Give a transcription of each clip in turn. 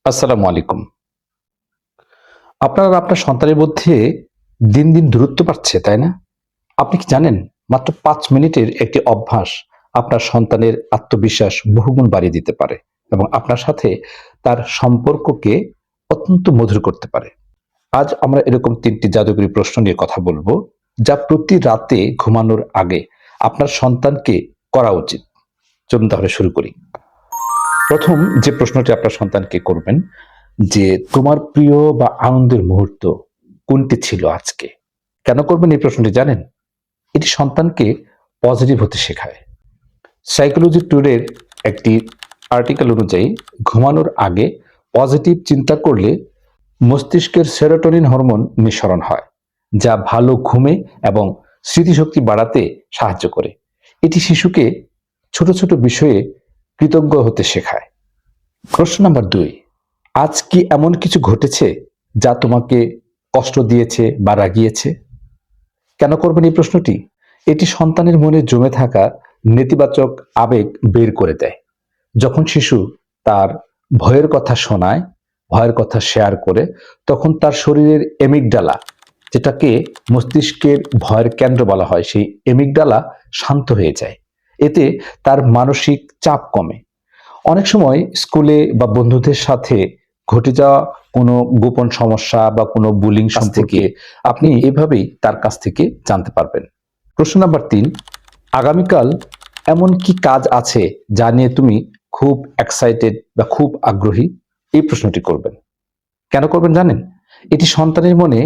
আসসালামু আলাইকুম। আপনার সন্তানের মধ্যে দিন দিন দূরত্ব বাড়ছে, তাই না? আপনি কি জানেন মাত্র ৫ মিনিটের একটি অভ্যাস আপনার সন্তানের আত্মবিশ্বাস বহুগুণ বাড়িয়ে দিতে পারে এবং আপনার সাথে তার সম্পর্ককে অত্যন্ত মধুর করতে পারে। আজ আমরা এরকম ৩টি জাদুকরী প্রশ্ন নিয়ে কথা বলবো, যা প্রতি রাতে ঘুমানোর আগে আপনার সন্তানকে করা উচিত। চলুন তাহলে শুরু করি। প্রথম যে প্রশ্নটি আপনার সন্তানকে করবেন যে, তোমার প্রিয় বা আনন্দের মুহূর্ত কোনটি ছিল আজকে? কেন করবেন এই প্রশ্নটি জানেন? এটি সন্তানকে পজিটিভ হতে শেখায়। সাইকোলজি টুডের একটি আর্টিকেল অনুযায়ী ঘুমানোর আগে পজিটিভ চিন্তা করলে মস্তিষ্কের সেরোটোনিন হরমোন নিঃসরণ হয়, যা ভালো ঘুমে এবং স্মৃতিশক্তি বাড়াতে সাহায্য করে। এটি শিশুকে ছোট ছোট বিষয়ে কৃতজ্ঞ হতে শেখায়। প্রশ্ন নাম্বার ২, আজ কি এমন কিছু ঘটেছে যা তোমাকে কষ্ট দিয়েছে বা রাগিয়েছে? কেন করবেন এই প্রশ্নটি? এটি সন্তানের মনে জমে থাকা নেতিবাচক আবেগ বের করে দেয়। যখন শিশু তার ভয়ের কথা শোনায়, ভয়ের কথা শেয়ার করে, তখন তার শরীরের এমিগডালা, যেটাকে মস্তিষ্কের ভয়ের কেন্দ্র বলা হয়, সেই এমিগডালা শান্ত হয়ে যায়। এতে তার মানসিক চাপ কমে। অনেক সময় স্কুলে বা বন্ধুদের সাথে ঘটে যাওয়া কোনো গোপন সমস্যা বা কোনো বুলিং সম্পর্কে আপনি এভাবেই তার কাছ থেকে জানতে পারবেন। প্রশ্ন নাম্বার ৩, আগামীকাল এমন কি কাজ আছে যা নিয়ে তুমি খুব এক্সাইটেড বা খুব আগ্রহী? এই প্রশ্নটি করবেন। কেন করবেন জানেন? এটি সন্তানের মনে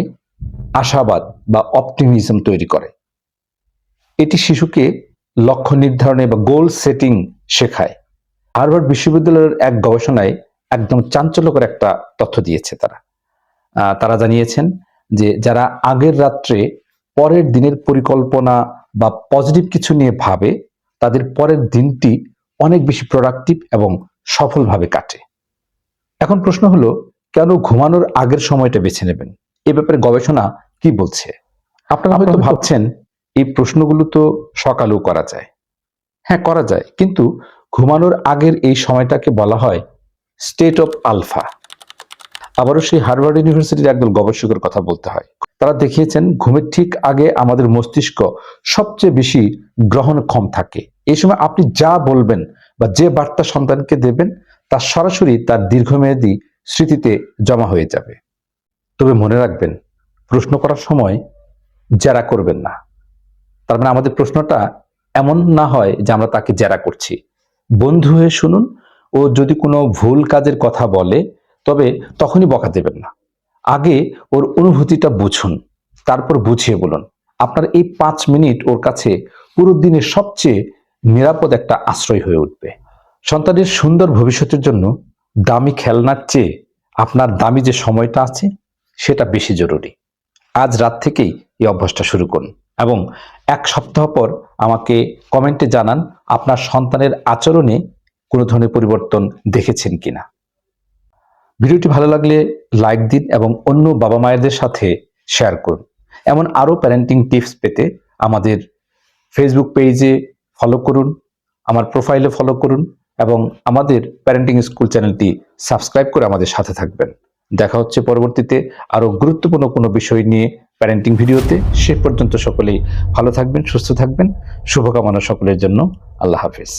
আশাবাদ বা অপটিমিজম তৈরি করে। এটি শিশুকে লক্ষ্য নির্ধারণে বা গোল সেটিং শেখায়। হার্ভার্ড বিশ্ববিদ্যালয়ের এক গবেষণায় একদম চাঞ্চল্যকর একটা তথ্য দিয়েছে তারা। তারা জানিয়েছেন যে যারা আগের রাত্রে পরের দিনের পরিকল্পনা বা পজিটিভ কিছু নিয়ে ভাবে, তাদের পরের দিনটি অনেক বেশি প্রোডাক্টিভ এবং সফলভাবে কাটে। এখন প্রশ্ন হলো, কেন ঘুমানোর আগের সময়টা বেছে নেবেন? এ ব্যাপারে গবেষণা কি বলছে? আপনারা হয়তো ভাবছেন এই প্রশ্নগুলো তো সকালেও করা যায়। হ্যাঁ, করা যায়, কিন্তু ঘুমানোর আগের এই সময়টাকে বলা হয় স্টেট অফ আলফা। আবারও সেই হার্ভার্ড ইউনিভার্সিটির একদল গবেষকের কথা বলতে হয়। তারা দেখিয়েছেন ঘুমের ঠিক আগে আমাদের মস্তিষ্ক সবচেয়ে বেশি গ্রহণক্ষম থাকে। এই সময় আপনি যা বলবেন বা যে বার্তা সন্তানকে দেবেন, তা সরাসরি তার দীর্ঘমেয়াদী স্মৃতিতে জমা হয়ে যাবে। তবে মনে রাখবেন, প্রশ্ন করার সময় জেরা করবেন না। তার মানে আমাদের প্রশ্নটা এমন না হয় যে আমরা তাকে জেরা করছি। বন্ধু হয়ে শুনুন, ও যদি কোনো ভুল কাজের কথা বলে তবে তখনই বকা দেবেন না। আগে ওর অনুভূতিটা বুঝুন, তারপর বুঝিয়ে বলুন। আপনার এই ৫ মিনিট ওর কাছে পুরো দিনের সবচেয়ে নিরাপদ একটা আশ্রয় হয়ে উঠবে। সন্তানের সুন্দর ভবিষ্যতের জন্য দামি খেলনার চেয়ে আপনার দামি যে সময়টা আছে সেটা বেশি জরুরি। আজ রাত থেকেই এই অভ্যাসটা শুরু করুন এবং ১ সপ্তাহ পর আমাকে কমেন্টে জানান আপনার সন্তানের আচরণে কোনো ধরনের পরিবর্তন দেখেছেন কিনা। ভিডিওটি ভালো লাগলে লাইক দিন এবং অন্য বাবা মায়েদের সাথে শেয়ার করুন। এমন আরও প্যারেন্টিং টিপস পেতে আমাদের ফেসবুক পেজে ফলো করুন, আমার প্রোফাইলে ফলো করুন এবং আমাদের প্যারেন্টিং স্কুল চ্যানেলটি সাবস্ক্রাইব করে আমাদের সাথে থাকবেন। দেখা হচ্ছে পরবর্তীতে আরও গুরুত্বপূর্ণ কোনো বিষয় নিয়ে প্যারেন্টিং ভিডিওতে। সে পর্যন্ত সকলেই ভালো থাকবেন, সুস্থ থাকবেন। শুভকামনা সকলের জন্য। আল্লাহ হাফেজ।